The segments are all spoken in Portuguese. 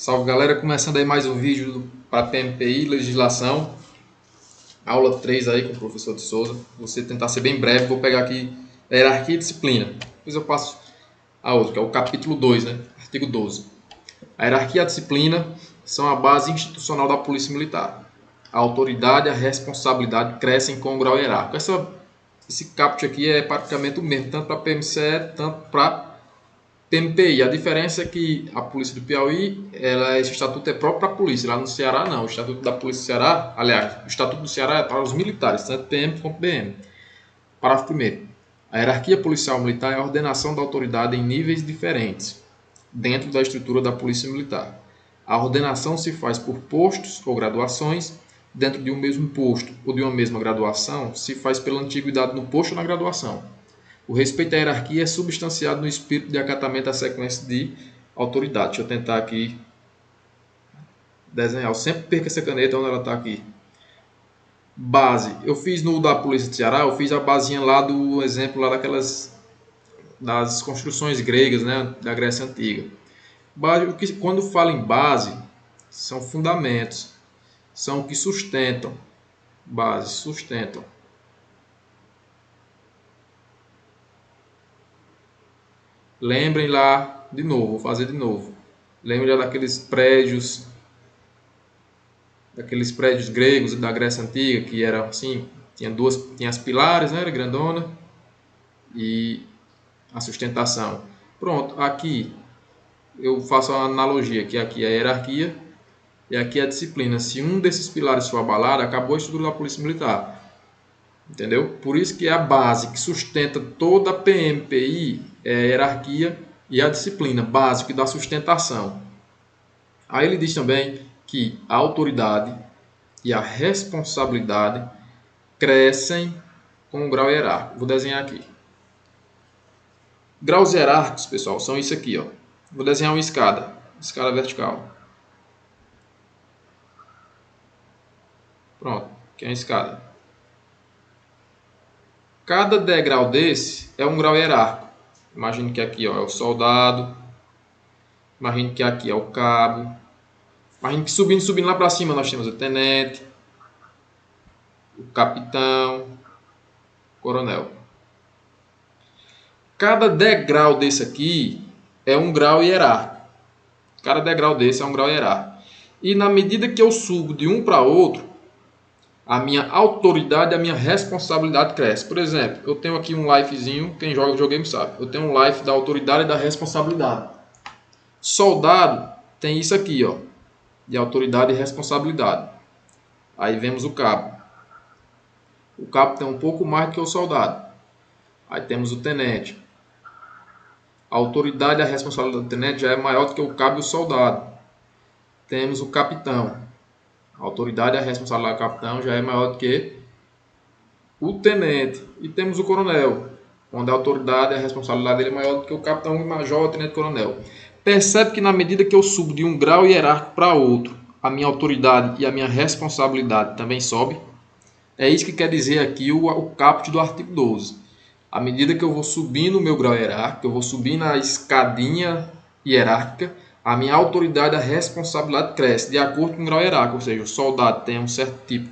Salve galera, começando aí mais um vídeo para PMPI, Legislação, aula 3 aí com o professor de Souza. Vou tentar ser bem breve, vou pegar aqui a hierarquia e disciplina. Depois eu passo a outra, que é o capítulo 2, né? Artigo 12. A hierarquia e a disciplina são a base institucional da Polícia Militar. A autoridade e a responsabilidade crescem com o grau hierárquico. Esse caput aqui é praticamente o mesmo, tanto para PMCE, tanto para PMPI. A diferença é que a Polícia do Piauí, esse estatuto é próprio para a polícia. Lá no Ceará, não. O estatuto da Polícia do Ceará, aliás, o estatuto do Ceará é para os militares, tanto PM quanto BM. Parágrafo 1º. A hierarquia policial militar é a ordenação da autoridade em níveis diferentes, dentro da estrutura da Polícia Militar. A ordenação se faz por postos ou graduações. Dentro de um mesmo posto ou de uma mesma graduação, se faz pela antiguidade no posto ou na graduação. O respeito à hierarquia é substanciado no espírito de acatamento à sequência de autoridade. Deixa eu tentar aqui desenhar. Eu sempre perco essa caneta onde ela está aqui. Base. Eu fiz no da Polícia de Ceará, eu fiz a basinha lá do exemplo lá das construções gregas, né, da Grécia Antiga. Base, quando fala em base, são fundamentos. São o que sustentam. Base, sustentam. Lembrem lá, de novo, vou fazer de novo. Lembrem lá daqueles prédios gregos da Grécia Antiga, que eram assim, tinha as pilares, né, era grandona, e a sustentação. Pronto, aqui eu faço uma analogia, que aqui é a hierarquia e aqui é a disciplina. Se um desses pilares for abalado, acabou a estrutura da Polícia Militar. Entendeu? Por isso que é a base que sustenta toda a PMPI é a hierarquia e a disciplina, básico da sustentação. Aí ele diz também que a autoridade e a responsabilidade crescem com o grau hierárquico. Vou desenhar aqui. Graus hierárquicos, pessoal, são isso aqui, ó. Vou desenhar uma escada vertical. Pronto, aqui é uma escada. Cada degrau desse é um grau hierárquico. Imagine que aqui, ó, é o soldado. Imagine que aqui é o cabo. Imagine que subindo lá para cima nós temos o tenente, o capitão, o coronel. Cada degrau desse aqui é um grau hierárquico. Cada degrau desse é um grau hierárquico. E na medida que eu subo de um para outro, a minha autoridade, a minha responsabilidade cresce. Por exemplo, eu tenho aqui um lifezinho, quem joga videogame sabe. Eu tenho um life da autoridade e da responsabilidade. Soldado tem isso aqui, ó, de autoridade e responsabilidade. Aí vemos o cabo. O cabo tem um pouco mais do que o soldado. Aí temos o tenente. A autoridade e a responsabilidade do tenente já é maior do que o cabo e o soldado. Temos o capitão. A autoridade e a responsabilidade do capitão já é maior do que o tenente. E temos o coronel, onde a autoridade e a responsabilidade dele é maior do que o capitão, o major, o tenente, coronel. Percebe que na medida que eu subo de um grau hierárquico para outro, a minha autoridade e a minha responsabilidade também sobe. É isso que quer dizer aqui o caput do artigo 12. À medida que eu vou subindo o meu grau hierárquico, eu vou subindo a escadinha hierárquica, a minha autoridade e a responsabilidade cresce de acordo com o grau hierárquico. Ou seja, o soldado tem um certo tipo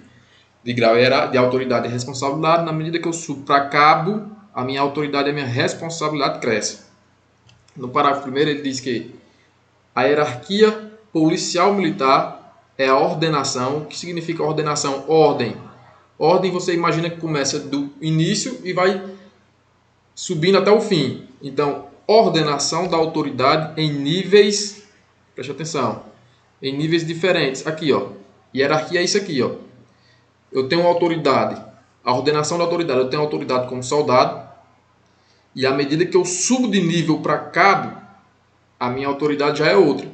de grau de autoridade e responsabilidade. Na medida que eu subo para cabo, a minha autoridade e a minha responsabilidade cresce. No parágrafo 1º ele diz que a hierarquia policial militar é a ordenação. O que significa ordenação? Ordem. Ordem você imagina que começa do início e vai subindo até o fim. Então, ordenação da autoridade em níveis, preste atenção, em níveis diferentes. Aqui, ó, hierarquia é isso aqui, ó. Eu tenho autoridade, a ordenação da autoridade, eu tenho autoridade como soldado, e à medida que eu subo de nível para cabo, a minha autoridade já é outra,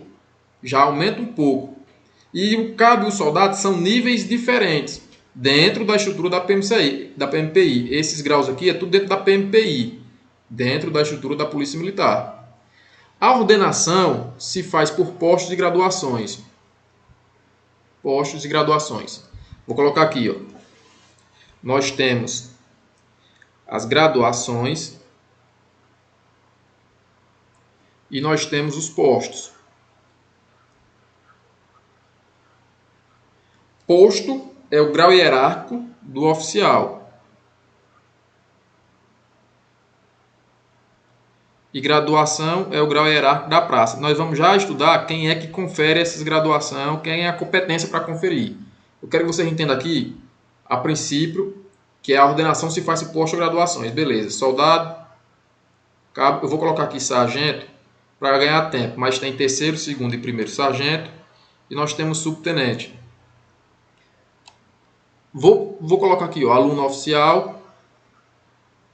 já aumenta um pouco. E o cabo e o soldado são níveis diferentes dentro da estrutura da PMPI. Esses graus aqui é tudo dentro da PMPI, dentro da estrutura da Polícia Militar. A ordenação se faz por postos e graduações. Postos e graduações. Vou colocar aqui, ó. Nós temos as graduações e nós temos os postos. Posto é o grau hierárquico do oficial. E graduação é o grau hierárquico da praça. Nós vamos já estudar quem é que confere essas graduações, quem é a competência para conferir. Eu quero que vocês entendam aqui, a princípio, que a ordenação se faz por posto-graduações. Beleza, soldado, cabo, eu vou colocar aqui sargento para ganhar tempo, mas tem terceiro, segundo e primeiro sargento, e nós temos subtenente. Vou colocar aqui, ó, aluno oficial.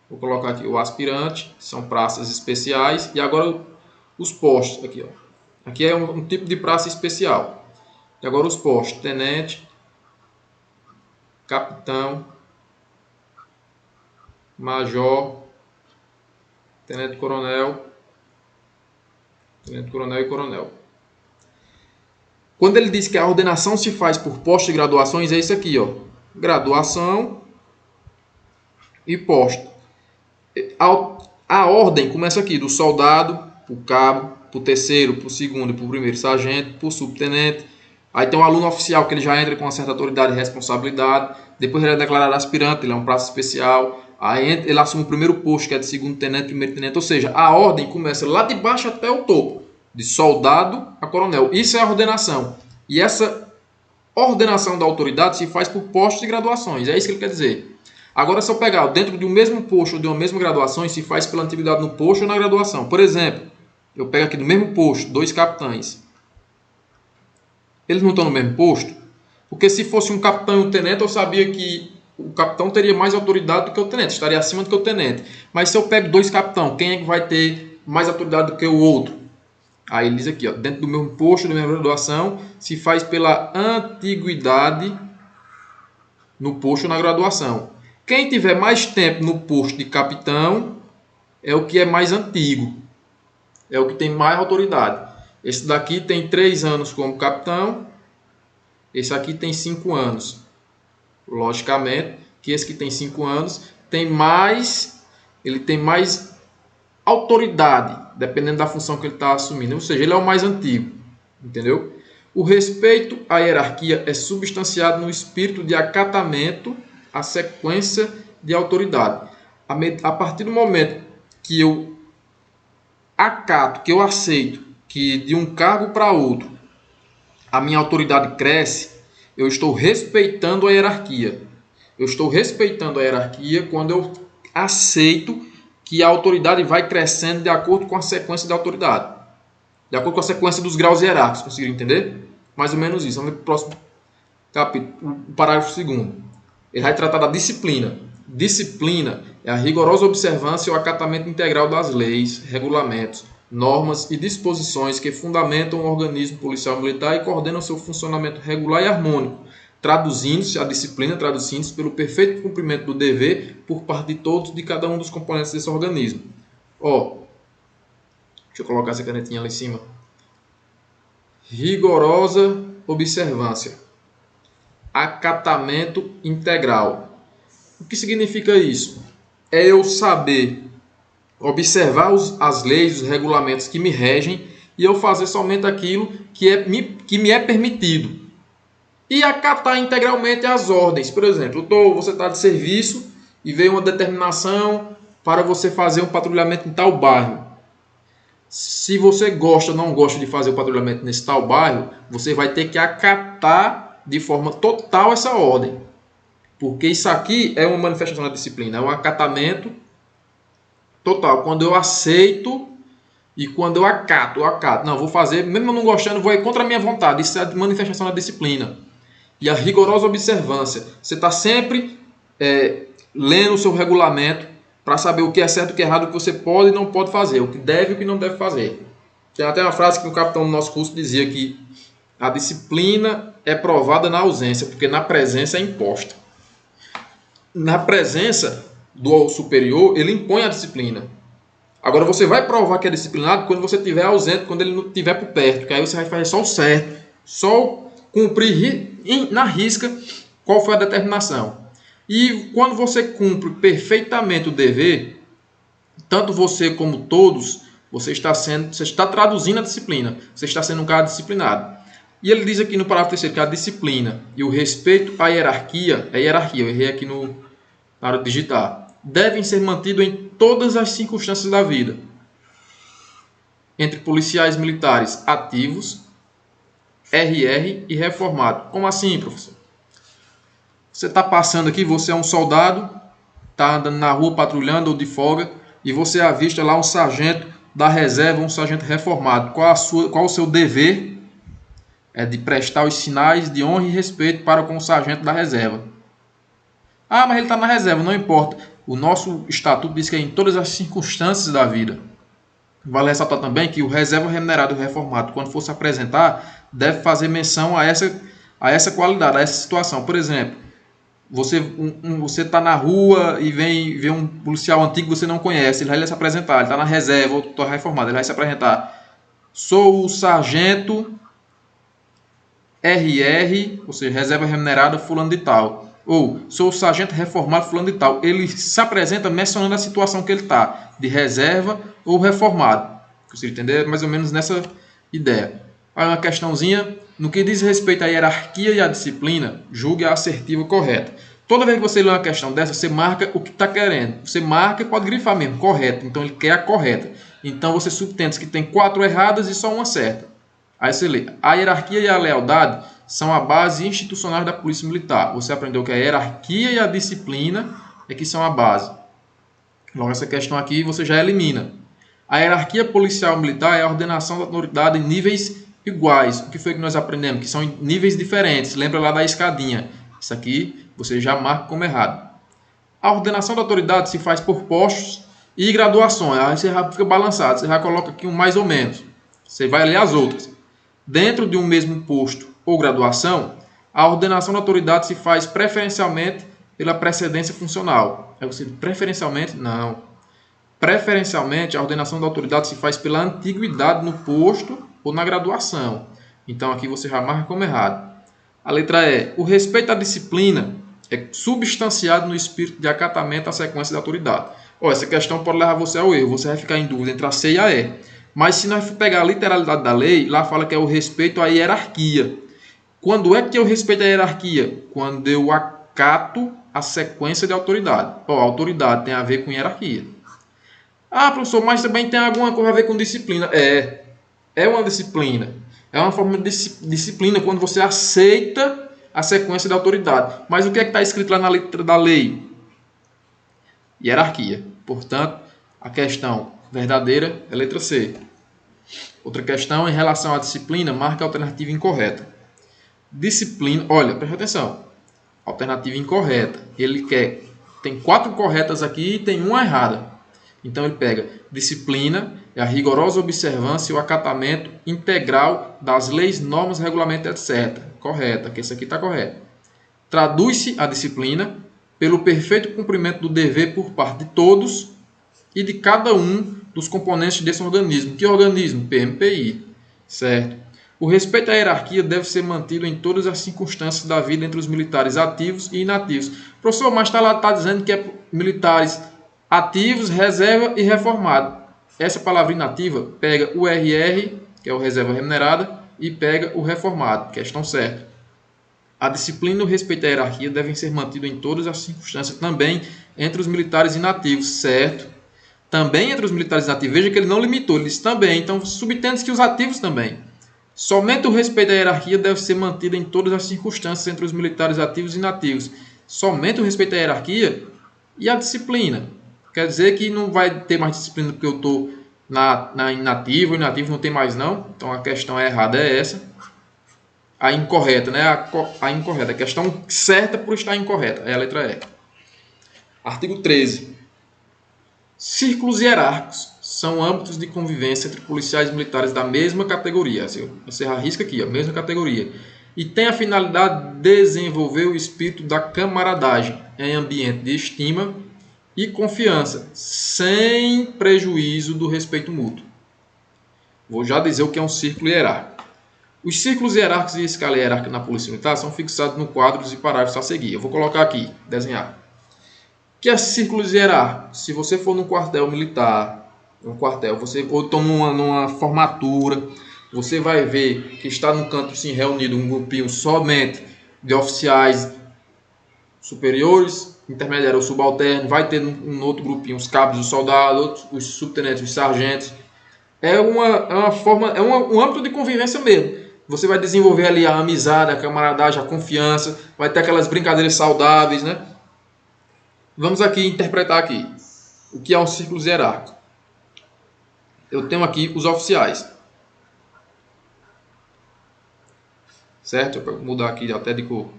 Vou colocar aqui o aspirante, são praças especiais. E agora os postos. Aqui, ó. Aqui é um tipo de praça especial. E agora os postos. Tenente, capitão, major, tenente-coronel e coronel. Quando ele diz que a ordenação se faz por postos e graduações, é isso aqui, ó. Graduação e posto. A ordem começa aqui, do soldado, para o cabo, para o terceiro, para o segundo, para o primeiro sargento, para o subtenente. Aí tem um aluno oficial que ele já entra com uma certa autoridade e responsabilidade. Depois ele é declarado aspirante, ele é um praça especial. Aí ele assume o primeiro posto, que é de segundo tenente, primeiro tenente. Ou seja, a ordem começa lá de baixo até o topo, de soldado a coronel. Isso é a ordenação. E essa ordenação da autoridade se faz por postos e graduações. É isso que ele quer dizer. Agora, se eu pegar dentro de um mesmo posto ou de uma mesma graduação, se faz pela antiguidade no posto ou na graduação. Por exemplo, eu pego aqui no mesmo posto, 2 capitães. Eles não estão no mesmo posto? Porque se fosse um capitão e um tenente, eu sabia que o capitão teria mais autoridade do que o tenente, estaria acima do que o tenente. Mas se eu pego 2 capitães, quem é que vai ter mais autoridade do que o outro? Aí ele diz aqui, ó, dentro do mesmo posto, da mesma graduação, se faz pela antiguidade no posto ou na graduação. Quem tiver mais tempo no posto de capitão é o que é mais antigo, é o que tem mais autoridade. Esse daqui tem 3 anos como capitão, esse aqui tem 5 anos. Logicamente que esse que tem 5 anos ele tem mais autoridade, dependendo da função que ele está assumindo. Ou seja, ele é o mais antigo, entendeu? O respeito à hierarquia é substanciado no espírito de acatamento à sequência de autoridade. A partir do momento que eu acato, que eu aceito que de um cargo para outro a minha autoridade cresce, eu estou respeitando a hierarquia. Eu estou respeitando a hierarquia quando eu aceito que a autoridade vai crescendo de acordo com a sequência da autoridade. De acordo com a sequência dos graus hierárquicos. Conseguiram entender? Mais ou menos isso. Vamos ver para o próximo capítulo, o parágrafo 2º. Ele vai tratar da disciplina. Disciplina é a rigorosa observância e o acatamento integral das leis, regulamentos, normas e disposições que fundamentam o organismo policial militar e coordenam seu funcionamento regular e harmônico, traduzindo-se a disciplina, traduzindo-se pelo perfeito cumprimento do dever por parte de todos, de cada um dos componentes desse organismo. Ó, deixa eu colocar essa canetinha lá em cima. Rigorosa observância. Acatamento integral. O que significa isso? É eu saber observar as leis, os regulamentos que me regem e eu fazer somente aquilo que me é permitido. E acatar integralmente as ordens. Por exemplo, você está de serviço e veio uma determinação para você fazer um patrulhamento em tal bairro. Se você gosta ou não gosta de fazer o patrulhamento nesse tal bairro, você vai ter que acatar de forma total essa ordem. Porque isso aqui é uma manifestação da disciplina, é um acatamento total. Quando eu aceito e quando eu acato. Não, vou fazer, mesmo eu não gostando, vou ir contra a minha vontade. Isso é a manifestação da disciplina. E a rigorosa observância. Você está sempre lendo o seu regulamento para saber o que é certo e o que é errado, o que você pode e não pode fazer, o que deve e o que não deve fazer. Tem até uma frase que o capitão do nosso curso dizia que a disciplina é provada na ausência, porque na presença é imposta. Na presença do superior, ele impõe a disciplina. Agora você vai provar que é disciplinado quando você estiver ausente, quando ele não estiver por perto, que aí você vai fazer só o certo, só cumprir na risca qual foi a determinação. E quando você cumpre perfeitamente o dever, tanto você como todos, você está traduzindo a disciplina, você está sendo um cara disciplinado. E ele diz aqui no parágrafo terceiro que a disciplina e o respeito à hierarquia, eu errei aqui na hora de digitar, devem ser mantidos em todas as circunstâncias da vida, entre policiais militares ativos, RR e reformado. Como assim, professor? Você está passando aqui, você é um soldado, está andando na rua patrulhando ou de folga, e você avista lá um sargento da reserva, um sargento reformado. Qual o seu dever? É de prestar os sinais de honra e respeito para com o sargento da reserva. Ah, mas ele está na reserva, não importa. O nosso estatuto diz que é em todas as circunstâncias da vida. Vale ressaltar também que o reserva remunerado e reformado, quando for se apresentar, deve fazer menção a essa qualidade, a essa situação. Por exemplo, você está na rua e vê um policial antigo que você não conhece, ele vai se apresentar, ele está na reserva ou está reformado, ele vai se apresentar. Sou o sargento RR, ou seja, reserva remunerada fulano de tal. Ou sou o sargento reformado fulano de tal. Ele se apresenta mencionando a situação que ele está, de reserva ou reformado. Você entender mais ou menos nessa ideia. Aí uma questãozinha, no que diz respeito à hierarquia e à disciplina, julgue a assertiva correta. Toda vez que você lê uma questão dessa, você marca o que está querendo. Você marca e pode grifar mesmo, correto. Então ele quer a correta. Então você subtende que tem 4 erradas e só uma certa. Aí você lê, a hierarquia e a lealdade são a base institucional da polícia militar. Você aprendeu que a hierarquia e a disciplina é que são a base. Logo, essa questão aqui você já elimina. A hierarquia policial militar é a ordenação da autoridade em níveis iguais. O que foi que nós aprendemos? Que são em níveis diferentes. Lembra lá da escadinha. Isso aqui você já marca como errado. A ordenação da autoridade se faz por postos e graduações. Aí você já fica balançado. Você já coloca aqui um mais ou menos. Você vai ler as outras. Dentro de um mesmo posto ou graduação, a ordenação da autoridade se faz preferencialmente pela precedência funcional. Aí você, preferencialmente? Não. Preferencialmente, a ordenação da autoridade se faz pela antiguidade no posto ou na graduação. Então, aqui você já marca como errado. A letra E. O respeito à disciplina é substanciado no espírito de acatamento à sequência da autoridade. Essa questão pode levar você ao erro. Você vai ficar em dúvida entre a C e a E. Mas se nós pegar a literalidade da lei, lá fala que é o respeito à hierarquia. Quando é que eu respeito a hierarquia? Quando eu acato a sequência de autoridade. A autoridade tem a ver com hierarquia. Ah, professor, mas também tem alguma coisa a ver com disciplina. É uma disciplina. É uma forma de disciplina quando você aceita a sequência da autoridade. Mas o que é que está escrito lá na letra da lei? Hierarquia. Portanto, a questão verdadeira é a letra C. Outra questão em relação à disciplina, marca a alternativa incorreta. Disciplina, olha, presta atenção. Alternativa incorreta. Tem 4 corretas aqui e tem uma errada. Então ele pega disciplina, é a rigorosa observância e o acatamento integral das leis, normas, regulamentos, etc. Correta, que esse aqui está correto. Traduz-se a disciplina pelo perfeito cumprimento do dever por parte de todos e de cada um dos componentes desse organismo. Que organismo? PMPI. Certo. O respeito à hierarquia deve ser mantido em todas as circunstâncias da vida entre os militares ativos e inativos. Professor, mas está dizendo que é militares ativos, reserva e reformado. Essa palavra inativa pega o RR, que é o reserva remunerada, e pega o reformado. Questão certa. A disciplina e o respeito à hierarquia devem ser mantidos em todas as circunstâncias, também entre os militares inativos. Certo. Também entre os militares inativos. Veja que ele não limitou, ele disse também. Então, subtende-se que os ativos também. Somente o respeito à hierarquia deve ser mantido em todas as circunstâncias entre os militares ativos e inativos. Somente o respeito à hierarquia e a disciplina. Quer dizer que não vai ter mais disciplina porque eu estou na inativo, o inativo não tem mais não. Então a questão errada é essa. A incorreta, né? A incorreta. A questão certa por estar incorreta é a letra E. Artigo 13. Círculos hierárquicos são âmbitos de convivência entre policiais militares da mesma categoria. Você arrisca aqui, a mesma categoria. E tem a finalidade de desenvolver o espírito da camaradagem em ambiente de estima e confiança, sem prejuízo do respeito mútuo. Vou já dizer o que é um círculo hierárquico. Os círculos hierárquicos e a escala hierárquica na Polícia Militar são fixados no quadros e parágrafos a seguir. Eu vou colocar aqui, desenhar. O que é círculos hierárquicos? Se você for num quartel militar, ou então numa formatura, você vai ver que está no canto sim reunido um grupinho somente de oficiais superiores, intermediários ou subalternos, vai ter um outro grupinho os cabos, os soldados, os subtenentes, os sargentos. É uma forma, um âmbito de convivência mesmo. Você vai desenvolver ali a amizade, a camaradagem, a confiança, vai ter aquelas brincadeiras saudáveis, né? Vamos aqui interpretar aqui o que é um círculo hierárquico. Eu tenho aqui os oficiais, certo? Vou mudar aqui até de cor.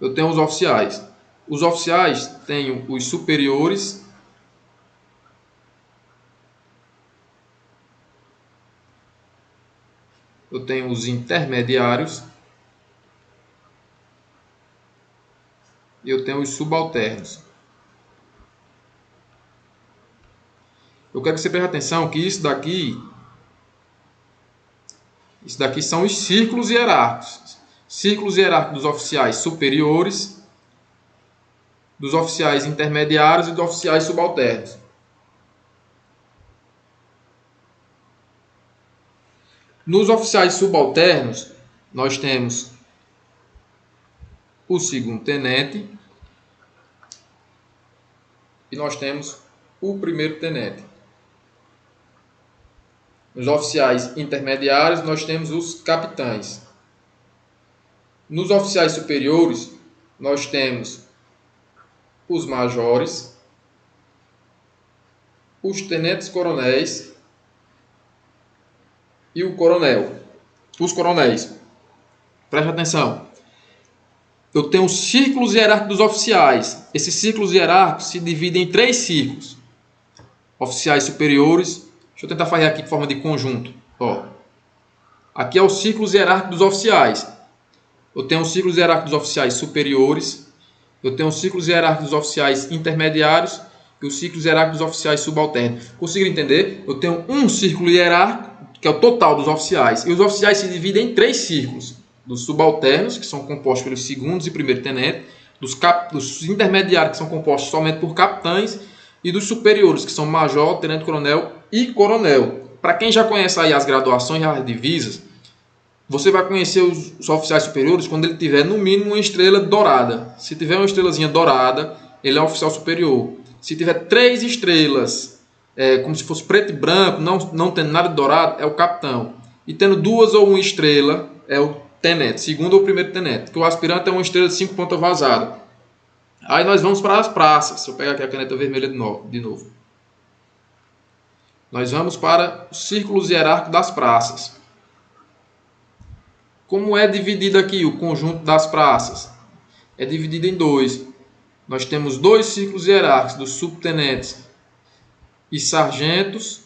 Eu tenho os oficiais. Os oficiais tenho os superiores, eu tenho os intermediários e eu tenho os subalternos. Eu quero que você preste atenção que isso daqui são os círculos hierárquicos. Círculos hierárquicos dos oficiais superiores, dos oficiais intermediários e dos oficiais subalternos. Nos oficiais subalternos, nós temos o segundo tenente e nós temos o primeiro tenente. Nos oficiais intermediários, nós temos os capitães. Nos oficiais superiores, nós temos os majores, os tenentes-coronéis e o coronel. Os coronéis. Preste atenção. Eu tenho os círculos hierárquicos dos oficiais. Esses círculos hierárquicos se dividem em 3 círculos. Oficiais superiores. Deixa eu tentar fazer aqui de forma de conjunto. Ó. Aqui é o círculo hierárquico dos oficiais. Eu tenho os círculos hierárquicos dos oficiais superiores. Eu tenho os círculos hierárquicos dos oficiais intermediários e os círculos hierárquicos dos oficiais subalternos. Conseguiram entender? Eu tenho um círculo hierárquico, que é o total dos oficiais. E os oficiais se dividem em 3 círculos. Dos subalternos, que são compostos pelos segundos e primeiro tenente. Dos intermediários, que são compostos somente por capitães. E dos superiores, que são major, tenente-coronel e coronel. Para quem já conhece aí as graduações e as divisas, você vai conhecer os oficiais superiores quando ele tiver no mínimo uma estrela dourada. Se tiver uma estrelazinha dourada, ele é um oficial superior. Se tiver 3 estrelas, como se fosse preto e branco, não tendo nada de dourado, é o capitão. E tendo 2 ou 1 estrela, é o tenente, segundo ou primeiro tenente. Que o aspirante é uma estrela de 5 pontas vazada. Aí nós vamos para as praças. Se eu pegar aqui a caneta vermelha de novo. Nós vamos para os círculos hierárquicos das praças. Como é dividido aqui o conjunto das praças? É dividido em 2. Nós temos 2 círculos hierárquicos dos subtenentes e sargentos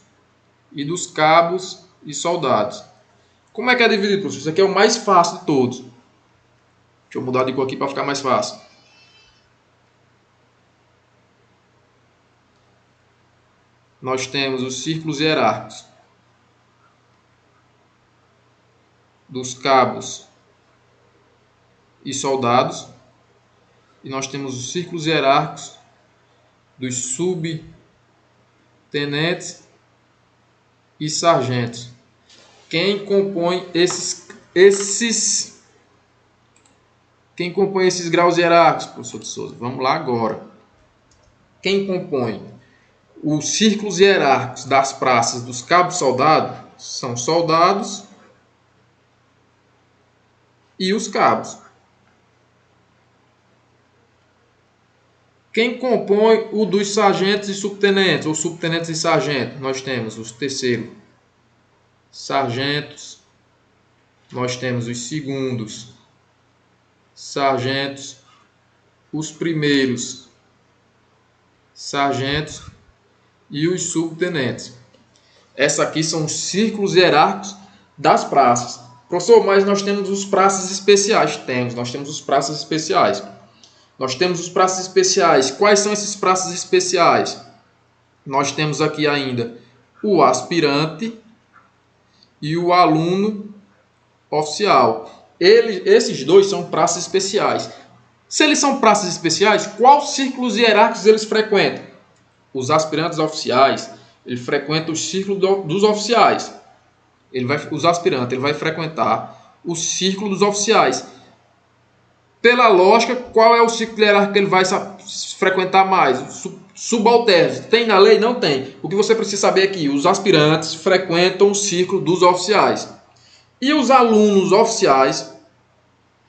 e dos cabos e soldados. Como é que é dividido, professor? Isso aqui é o mais fácil de todos. Deixa eu mudar de cor aqui para ficar mais fácil. Nós temos os círculos hierárquicos dos cabos e soldados. E nós temos os círculos hierárquicos dos subtenentes e sargentos. Quem compõe esses graus hierárquicos, professor de Souza? Vamos lá agora. Quem compõe os círculos hierárquicos das praças dos cabos soldados são soldados e os cabos. Quem compõe o dos sargentos e subtenentes, ou subtenentes e sargentos? Nós temos os terceiros sargentos, nós temos os segundos sargentos, os primeiros sargentos e os subtenentes. Essa aqui são os círculos hierárquicos das praças. Professor, mas nós temos os praças especiais. Nós temos os praças especiais. Nós temos os praças especiais. Quais são esses praças especiais? Nós temos aqui ainda o aspirante e o aluno oficial. Esses dois são praças especiais. Se eles são praças especiais, quais círculos hierárquicos eles frequentam? Os aspirantes oficiais Ele frequenta o círculo dos oficiais. Os aspirantes, ele vai frequentar o círculo dos oficiais. Pela lógica, qual é o círculo hierárquico que ele vai frequentar mais? Subalternos. Tem na lei? Não tem. O que você precisa saber é que os aspirantes frequentam o círculo dos oficiais. E os alunos oficiais,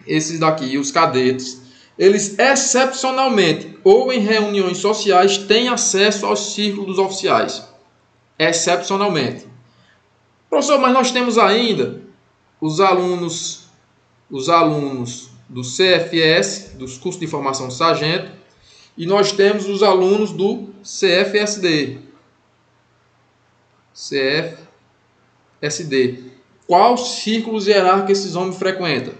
esses daqui, os cadetes, eles excepcionalmente ou em reuniões sociais têm acesso ao círculo dos oficiais. Excepcionalmente. Professor, mas nós temos ainda os alunos do CFS, dos cursos de formação de sargento, e nós temos os alunos do CFSD. CFSD. Qual círculos hierárquicos esses homens frequentam?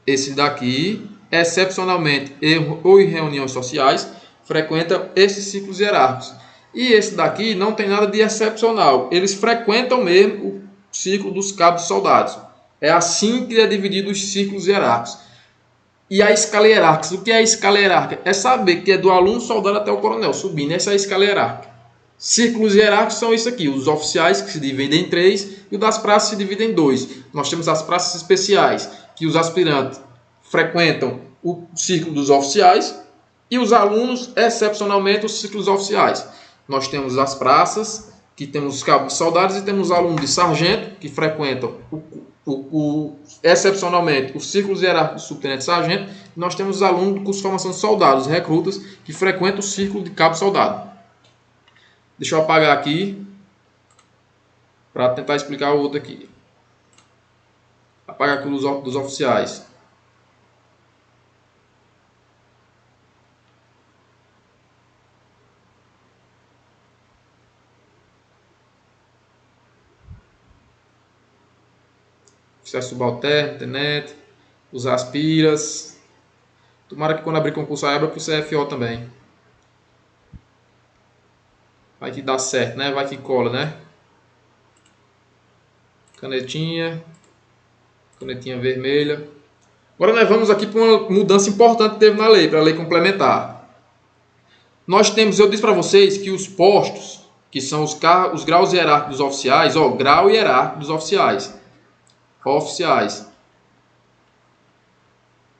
Esse daqui, excepcionalmente, ou em reuniões sociais, frequenta esses círculos hierárquicos. E esse daqui não tem nada de excepcional. Eles frequentam mesmo o círculo dos cabos soldados. É assim que é dividido os círculos hierárquicos. E a escala hierárquica. O que é a escala hierárquica? É saber que é do aluno soldado até o coronel, subindo. Essa é a escala hierárquica. Círculos hierárquicos são isso aqui. Os oficiais, que se dividem em 3, e o das praças se dividem em 2. Nós temos as praças especiais, que os aspirantes frequentam o círculo dos oficiais, e os alunos, excepcionalmente, os círculos oficiais. Nós temos as praças, que temos os cabos soldados, e temos os alunos de sargento, que frequentam excepcionalmente os círculos hierárquicos do subtenente-sargento. Nós temos os alunos do curso de formação de soldados, recrutas, que frequentam o círculo de cabo-soldado. Deixa eu apagar aqui para tentar explicar o outro aqui. Apagar aqui dos oficiais. Oficial subalterno, tenente, os aspiras. Tomara que quando abrir concurso abra para o CFO também. Vai que dá certo, né? Vai que cola, né? Canetinha vermelha. Agora nós vamos aqui para uma mudança importante que teve na lei, para a lei complementar. Nós temos, eu disse para vocês que os postos, que são os graus hierárquicos dos oficiais, grau hierárquico dos oficiais.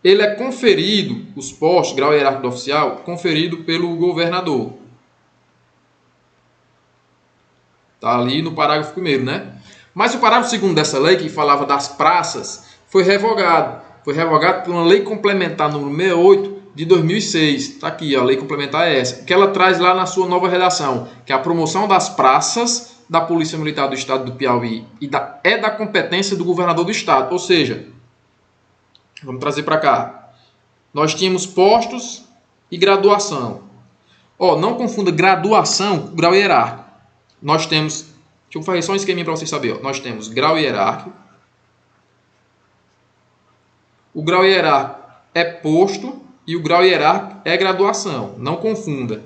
Ele é conferido, os postos, grau hierárquico do oficial, conferido pelo governador. Está ali no parágrafo 1º, né? Mas o parágrafo 2º dessa lei, que falava das praças, foi revogado. Foi revogado por uma lei complementar número 68 de 2006. Está aqui, a lei complementar é essa. Que ela traz lá na sua nova redação, que é a promoção das praças da Polícia Militar do Estado do Piauí é da competência do governador do Estado. Ou seja, vamos trazer para cá. Nós tínhamos postos e graduação. Não confunda graduação com grau hierárquico. Nós temos, deixa eu fazer só um esqueminha para vocês saberem. Nós temos grau hierárquico. O grau hierárquico é posto e o grau hierárquico é graduação. Não confunda.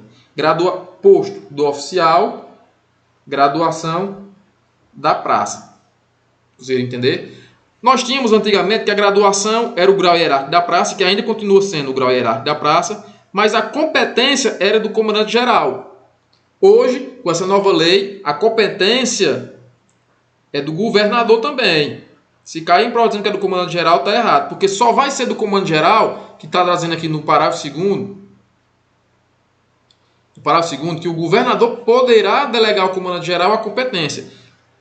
Posto do oficial, graduação da praça. Vocês entender? Nós tínhamos antigamente que a graduação era o grau hierárquico da praça, que ainda continua sendo o grau hierárquico da praça, mas a competência era do comandante-geral. Hoje, com essa nova lei, a competência é do governador também. Se cair em prova dizendo que é do comandante-geral, está errado, porque só vai ser do comandante-geral, que está trazendo aqui no parágrafo 2º, que o governador poderá delegar ao comandante-geral a competência.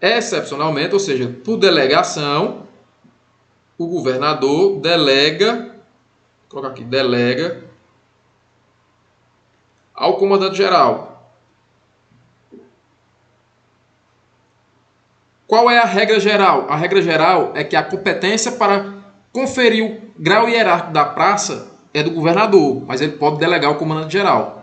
Excepcionalmente, ou seja, por delegação, o governador delega ao comandante-geral. Qual é a regra geral? A regra geral é que a competência para conferir o grau hierárquico da praça é do governador, mas ele pode delegar ao comandante-geral.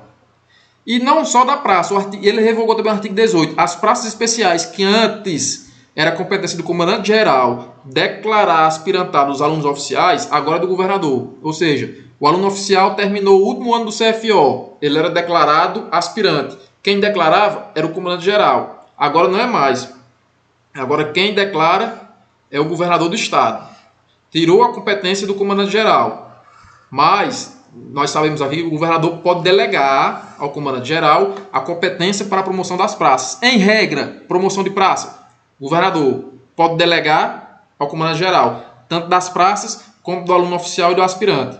E não só da praça, ele revogou também o artigo 18. As praças especiais, que antes era competência do comandante-geral declarar aspirantado dos alunos oficiais, agora é do governador. Ou seja, o aluno oficial terminou o último ano do CFO, ele era declarado aspirante. Quem declarava era o comandante-geral. Agora não é mais. Agora quem declara é o governador do estado. Tirou a competência do comandante-geral. Mas nós sabemos aqui que o governador pode delegar ao comandante geral a competência para a promoção das praças. Em regra, promoção de praça, o governador pode delegar ao comandante geral, tanto das praças como do aluno oficial e do aspirante.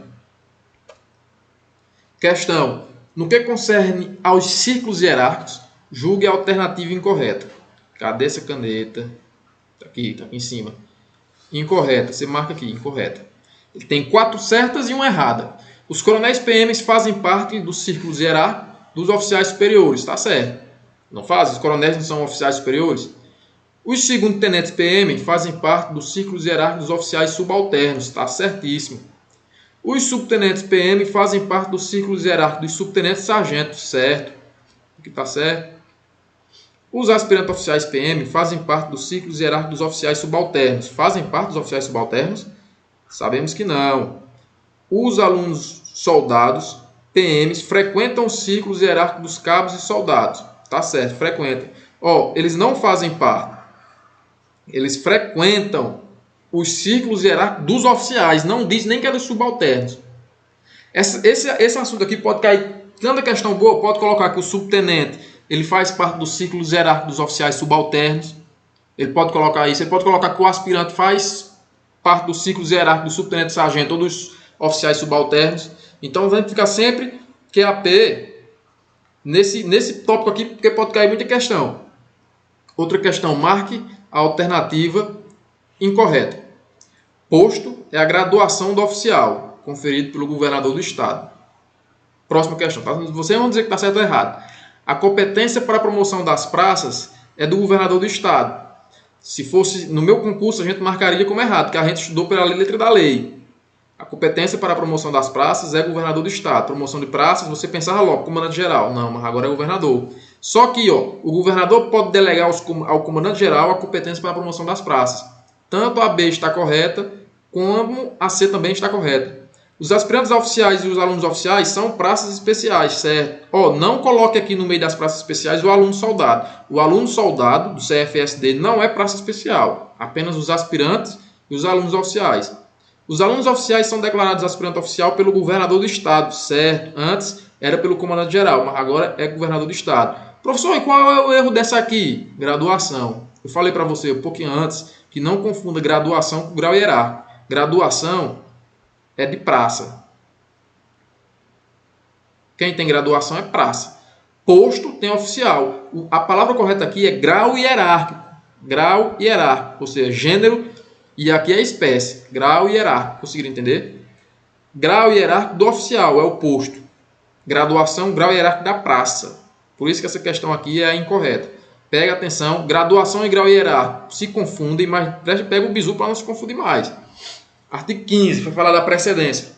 Questão. No que concerne aos círculos hierárquicos, julgue a alternativa incorreta. Cadê essa caneta? Está aqui em cima. Incorreta. Você marca aqui, incorreta. Ele tem 4 certas e 1 errada. Os coronéis PMs fazem parte dos círculos hierárquicos dos oficiais superiores. Está certo. Não fazem? Os coronéis não são oficiais superiores? Os segundo-tenentes PM fazem parte dos círculos hierárquicos dos oficiais subalternos. Está certíssimo. Os subtenentes PM fazem parte dos círculos hierárquicos dos subtenentes sargentos. Certo. Aqui está certo. Os aspirantes oficiais PM fazem parte dos círculos hierárquicos dos oficiais subalternos. Fazem parte dos oficiais subalternos? Sabemos que não. Os alunos soldados PMs frequentam os círculos hierárquicos dos cabos e soldados. Tá certo, frequentam. Eles não fazem parte. Eles frequentam os círculos hierárquicos dos oficiais. Não diz nem que é dos subalternos. Esse assunto aqui pode cair. Tanta questão boa, pode colocar que o subtenente ele faz parte dos círculos hierárquicos dos oficiais subalternos. Ele pode colocar isso. Ele pode colocar que o aspirante faz parte dos círculos hierárquicos do subtenente sargento ou dos oficiais subalternos. Então, vamos ficar sempre QAP nesse tópico aqui, porque pode cair muita questão. Outra questão, marque a alternativa incorreta. Posto é a graduação do oficial, conferido pelo governador do estado. Próxima questão. Vocês vão dizer que está certo ou errado. A competência para a promoção das praças é do governador do estado. Se fosse no meu concurso, a gente marcaria como errado, porque a gente estudou pela letra da lei. A competência para a promoção das praças é governador do estado. Promoção de praças, você pensava logo, comandante geral. Não, mas agora é governador. Só que o governador pode delegar ao comandante geral a competência para a promoção das praças. Tanto a B está correta, como a C também está correta. Os aspirantes oficiais e os alunos oficiais são praças especiais, certo? Não coloque aqui no meio das praças especiais o aluno soldado. O aluno soldado do CFSD não é praça especial. Apenas os aspirantes e os alunos oficiais. Os alunos oficiais são declarados aspirante oficial pelo governador do estado, certo? Antes era pelo comandante geral, mas agora é governador do estado. Professor, e qual é o erro dessa aqui? Graduação. Eu falei para você um pouquinho antes que não confunda graduação com grau hierárquico. Graduação é de praça. Quem tem graduação é praça. Posto tem oficial. A palavra correta aqui é grau hierárquico. Grau hierárquico, ou seja, gênero e aqui é espécie. Grau hierárquico. Conseguiram entender? Grau hierárquico do oficial é o posto. Graduação, grau hierárquico da praça. Por isso que essa questão aqui é incorreta. Pega atenção, graduação e grau hierárquico se confundem, mas pega o bizu para não se confundir mais. Artigo 15, foi falar da precedência.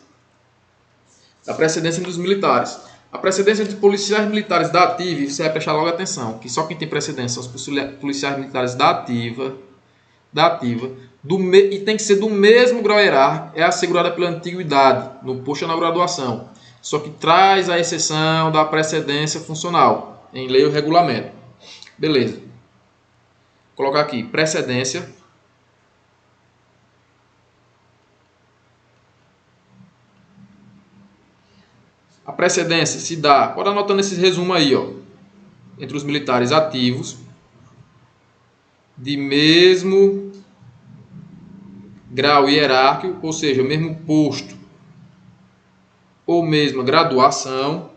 Da precedência entre os militares. A precedência entre policiais militares da ativa, você vai prestar logo atenção, que só quem tem precedência são os policiais militares da ativa, e tem que ser do mesmo grau hierárquico, é assegurada pela antiguidade, no posto na graduação. Só que traz a exceção da precedência funcional, em lei ou regulamento. Beleza. Vou colocar aqui, precedência. A precedência se dá, pode anotando esse resumo aí, entre os militares ativos, de mesmo grau hierárquico, ou seja, mesmo posto ou mesma graduação,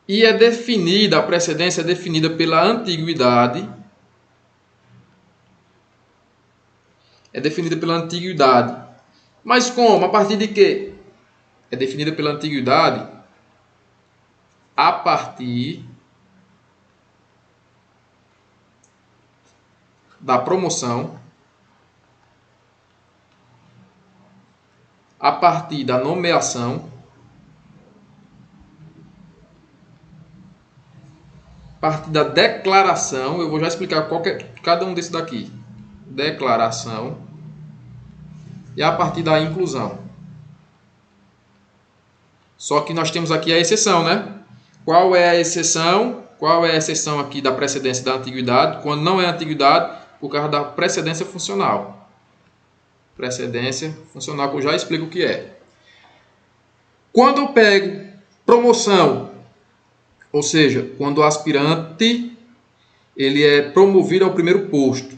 e é definida, a precedência é definida pela antiguidade, Mas como? A partir de quê? É definida pela antiguidade a partir da promoção, a partir da nomeação, a partir da declaração, eu vou já explicar cada um desses daqui. Declaração e a partir da inclusão. Só que nós temos aqui a exceção, né? Qual é a exceção? Qual é a exceção aqui da precedência da antiguidade? Quando não é antiguidade, por causa da precedência funcional. Precedência funcional, que eu já explico o que é. Quando eu pego Promoção, ou seja, quando o aspirante ele é promovido ao primeiro posto.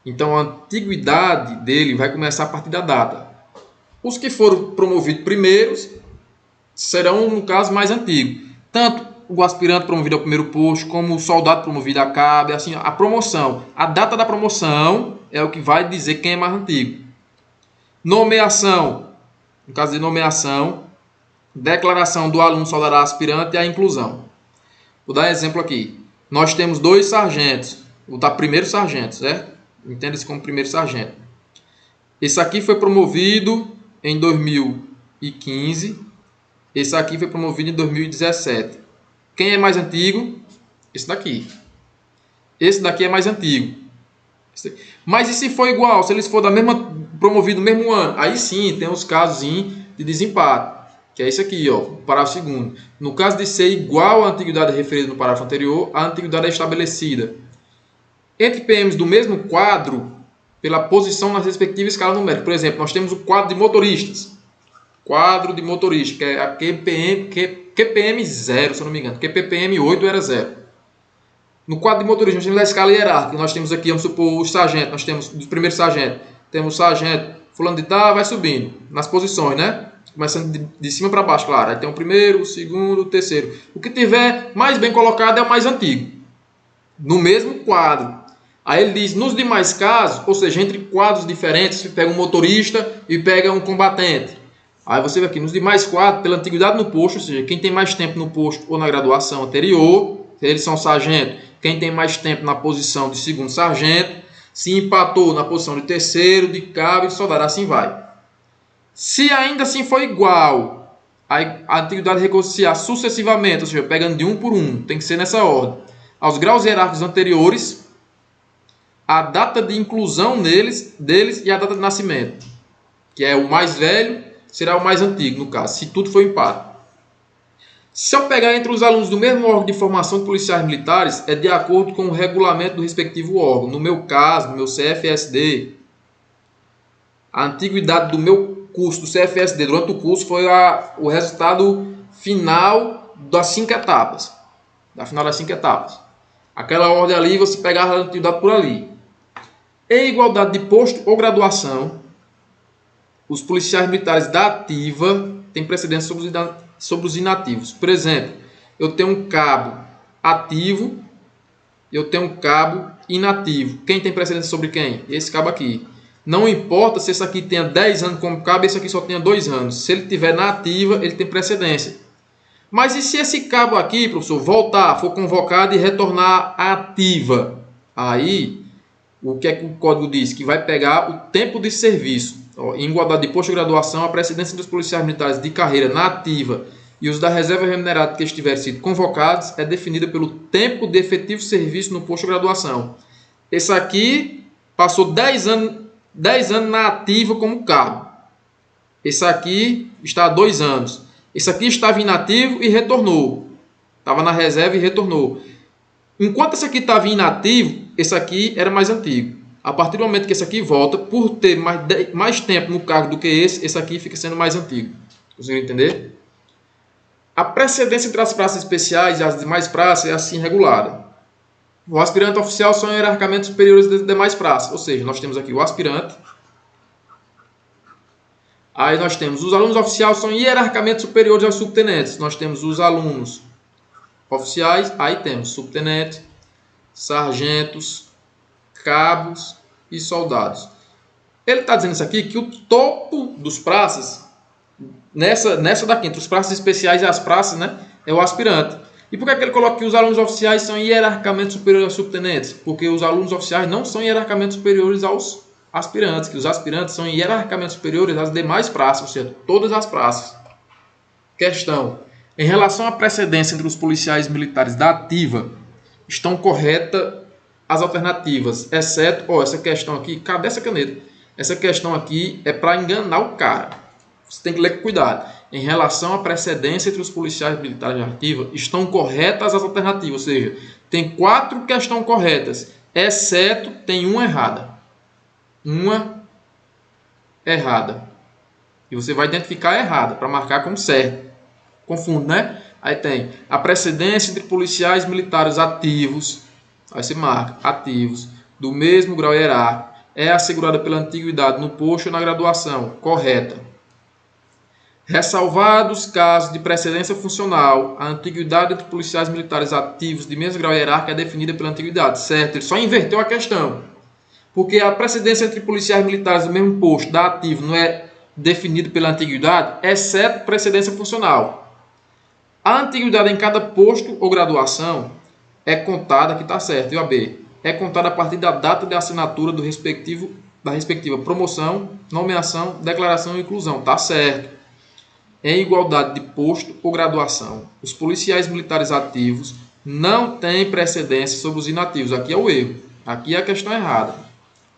Então a antiguidade dele vai começar a partir da data. Os que foram promovidos primeiros serão, no caso, mais antigos. Tanto o aspirante promovido ao primeiro posto, como o soldado promovido a cabo, assim, a promoção. A data da promoção é o que vai dizer quem é mais antigo. Nomeação, no caso de nomeação, declaração do aluno soldado aspirante e a inclusão. Vou dar exemplo aqui. Nós temos 2 sargentos. Vou botar primeiro sargento, certo? Entenda-se como primeiro sargento. Esse aqui foi promovido em 2015. Esse aqui foi promovido em 2017. Quem é mais antigo? Esse daqui. Esse daqui é mais antigo. Mas e se for igual? Se eles for da mesma, promovido no mesmo ano? Aí sim, tem os casos de desempate. Que é esse aqui, ó, o parágrafo 2º. No caso de ser igual à antiguidade referida no parágrafo anterior, a antiguidade é estabelecida entre PMs do mesmo quadro pela posição nas respectivas escalas numéricas. Por exemplo, nós temos o quadro de motoristas. Quadro de motorista, que é a QPM 0, se eu não me engano. QPM 8 era 0. No quadro de motorista, nós temos a escala hierárquica. Nós temos aqui, vamos supor, o sargento. Nós temos o primeiro sargento. Temos o sargento fulano de tal, vai subindo nas posições, né? Começando de cima para baixo, claro. Aí tem o primeiro, o segundo, o terceiro. O que tiver mais bem colocado é o mais antigo. No mesmo quadro. Aí ele diz, nos demais casos, ou seja, entre quadros diferentes, você pega um motorista e pega um combatente. Aí você vê aqui, nos demais quadros, pela antiguidade no posto, ou seja, quem tem mais tempo no posto ou na graduação anterior, eles são sargento, quem tem mais tempo na posição de segundo sargento, se empatou na posição de terceiro, de cabo e de soldado, assim vai. Se ainda assim for igual, a antiguidade reconciliar sucessivamente, ou seja, pegando de um por um, tem que ser nessa ordem, aos graus hierárquicos anteriores, a data de inclusão deles e a data de nascimento, que é o mais velho, será o mais antigo, no caso, se tudo for empate. Se eu pegar entre os alunos do mesmo órgão de formação de policiais militares, é de acordo com o regulamento do respectivo órgão. No meu caso, no meu CFSD, a antiguidade do meu curso do CFSD durante o curso foi o resultado final das 5 etapas. Da final das 5 etapas. Aquela ordem ali, você pegava a antiguidade por ali. Em igualdade de posto ou graduação, os policiais militares da ativa têm precedência sobre os inativos. Por exemplo, eu tenho um cabo ativo, eu tenho um cabo inativo. Quem tem precedência sobre quem? Esse cabo aqui. Não importa se esse aqui tenha 10 anos como cabo e esse aqui só tenha 2 anos. Se ele estiver na ativa, ele tem precedência. Mas e se esse cabo aqui, professor, voltar, for convocado e retornar à ativa? Aí, o que é que o código diz? Que vai pegar o tempo de serviço. Em igualdade de posto de graduação, a precedência dos policiais militares de carreira na ativa e os da reserva remunerada que estiverem sido convocados é definida pelo tempo de efetivo serviço no posto de graduação. Esse aqui passou 10 anos na ativa como cabo. Esse aqui está há 2 anos. Esse aqui estava inativo e retornou. Estava na reserva e retornou. Enquanto esse aqui estava inativo, esse aqui era mais antigo. A partir do momento que esse aqui volta, por ter mais tempo no cargo do que esse aqui fica sendo mais antigo. Conseguiram entender? A precedência entre as praças especiais e as demais praças é assim regulada. O aspirante oficial são hierarquicamente superiores das demais praças. Ou seja, nós temos aqui o aspirante. Aí nós temos os alunos oficiais são hierarquicamente superiores aos subtenentes. Nós temos os alunos oficiais, aí temos subtenente, sargentos, cabos e soldados. Ele está dizendo isso aqui, que o topo dos praças, nessa daqui, entre os praças especiais e as praças, né, é o aspirante. E por que ele coloca que os alunos oficiais são hierarquicamente superiores aos subtenentes? Porque os alunos oficiais não são hierarquicamente superiores aos aspirantes, que os aspirantes são hierarquicamente superiores às demais praças, ou seja, todas as praças. Questão. Em relação à precedência entre os policiais militares da ativa, estão corretas as alternativas, exceto, essa questão aqui, cadê essa caneta? Essa questão aqui é para enganar o cara. Você tem que ler com cuidado. Em relação à precedência entre os policiais militares da ativa, estão corretas as alternativas, ou seja, tem 4 que estão corretas, exceto tem uma errada. Uma errada. E você vai identificar a errada para marcar como certo. Confundo, né? Aí tem a precedência entre policiais militares ativos, aí você marca, ativos, do mesmo grau hierárquico, é assegurada pela antiguidade no posto ou na graduação, correta. Ressalvados casos de precedência funcional, a antiguidade entre policiais militares ativos de mesmo grau hierárquico é definida pela antiguidade, certo? Ele só inverteu a questão. Porque a precedência entre policiais militares do mesmo posto da ativo não é definida pela antiguidade, exceto precedência funcional. A antiguidade em cada posto ou graduação é contada, aqui está certo, viu, AB? É contada a partir da data de assinatura da respectiva promoção, nomeação, declaração e inclusão, está certo. Em igualdade de posto ou graduação, os policiais militares ativos não têm precedência sobre os inativos. Aqui é o erro, aqui é a questão errada.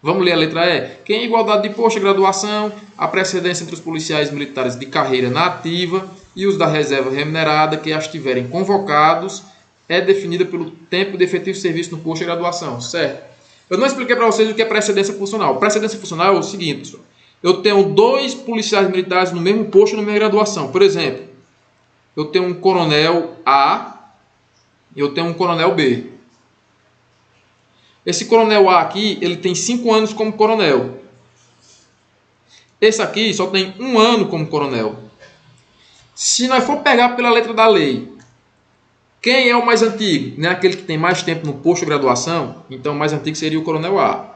Vamos ler a letra E. Que em igualdade de posto e graduação, a precedência entre os policiais militares de carreira na ativa e os da reserva remunerada que as tiverem convocados é definida pelo tempo de efetivo serviço no posto e graduação, certo? Eu não expliquei para vocês o que é precedência funcional. Precedência funcional é o seguinte, pessoal. Eu tenho 2 policiais militares no mesmo posto e na mesma graduação. Por exemplo, eu tenho um coronel A e eu tenho um coronel B. Esse coronel A aqui, ele tem 5 anos como coronel. Esse aqui só tem 1 ano como coronel. Se nós for pegar pela letra da lei, quem é o mais antigo? Não é aquele que tem mais tempo no posto de graduação? Então o mais antigo seria o coronel A.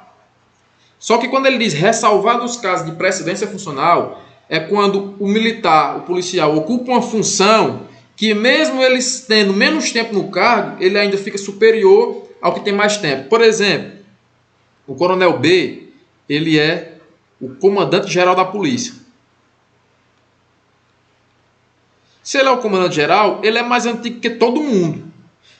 Só que quando ele diz ressalvados os casos de precedência funcional, é quando o militar, o policial, ocupa uma função que mesmo eles tendo menos tempo no cargo, ele ainda fica superior ao que tem mais tempo. Por exemplo, o coronel B, ele é o comandante-geral da polícia. Se ele é o comandante-geral, ele é mais antigo que todo mundo.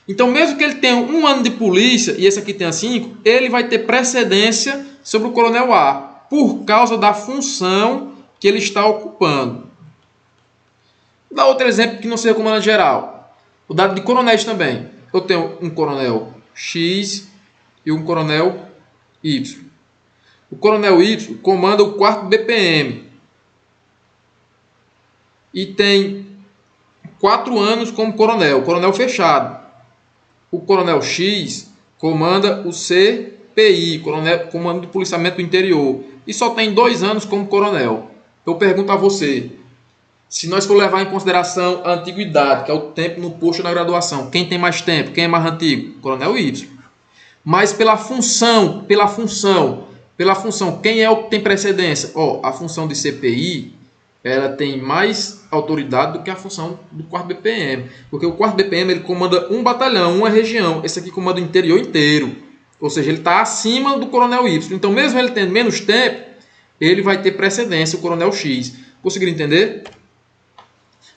Então, mesmo que ele tenha 1 ano de polícia, e esse aqui tenha 5, ele vai ter precedência sobre o coronel A, por causa da função que ele está ocupando. Vou dar outro exemplo que não seja comandante-geral. O dado de coronéis também. Eu tenho um coronel X e um coronel Y. O coronel Y comanda o 4º BPM. E tem 4 anos como coronel fechado. O coronel X comanda o CPI, Comando de Policiamento do Interior, e só tem 2 anos como coronel. Eu pergunto a você, se nós for levar em consideração a antiguidade, que é o tempo no posto da graduação, quem tem mais tempo, quem é mais antigo? Coronel Y. Mas pela função, quem é o que tem precedência? A função de CPI, ela tem mais autoridade do que a função do 4º BPM. Porque o 4º BPM ele comanda um batalhão, uma região. Esse aqui comanda o interior inteiro. Ou seja, ele está acima do coronel Y. Então, mesmo ele tendo menos tempo, ele vai ter precedência, o coronel X. Conseguiram entender?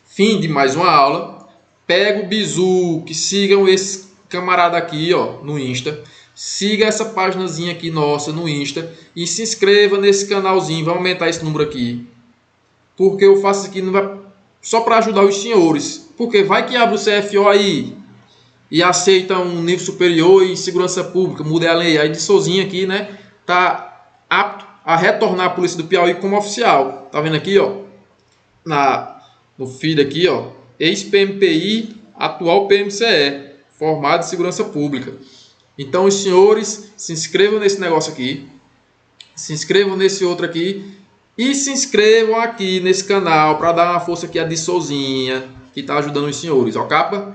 Fim de mais uma aula. Pega o bizu, que sigam esse camarada aqui no Insta. Siga essa paginazinha aqui nossa no Insta. E se inscreva nesse canalzinho. Vamos aumentar esse número aqui. Porque eu faço isso aqui só para ajudar os senhores. Porque vai que abre o CFO aí e aceita um nível superior em segurança pública, muda a lei. Aí de sozinho aqui, né, tá apto a retornar à Polícia do Piauí como oficial. Tá vendo aqui, no feed aqui, ex-PMPI, atual PMCE, formado em segurança pública. Então os senhores se inscrevam nesse negócio aqui, se inscrevam nesse outro aqui. E se inscrevam aqui nesse canal para dar uma força aqui a de Souzinha, que está ajudando os senhores. Ó, capa?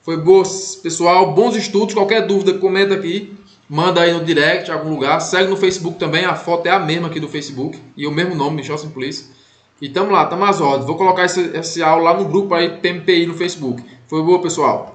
Foi boa, pessoal. Bons estudos. Qualquer dúvida, comenta aqui. Manda aí no direct, em algum lugar. Segue no Facebook também. A foto é a mesma aqui do Facebook. E o mesmo nome, Michel Simplice. E tamo lá, tamo às ordens. Vou colocar esse aula lá no grupo aí, PMPI no Facebook. Foi boa, pessoal.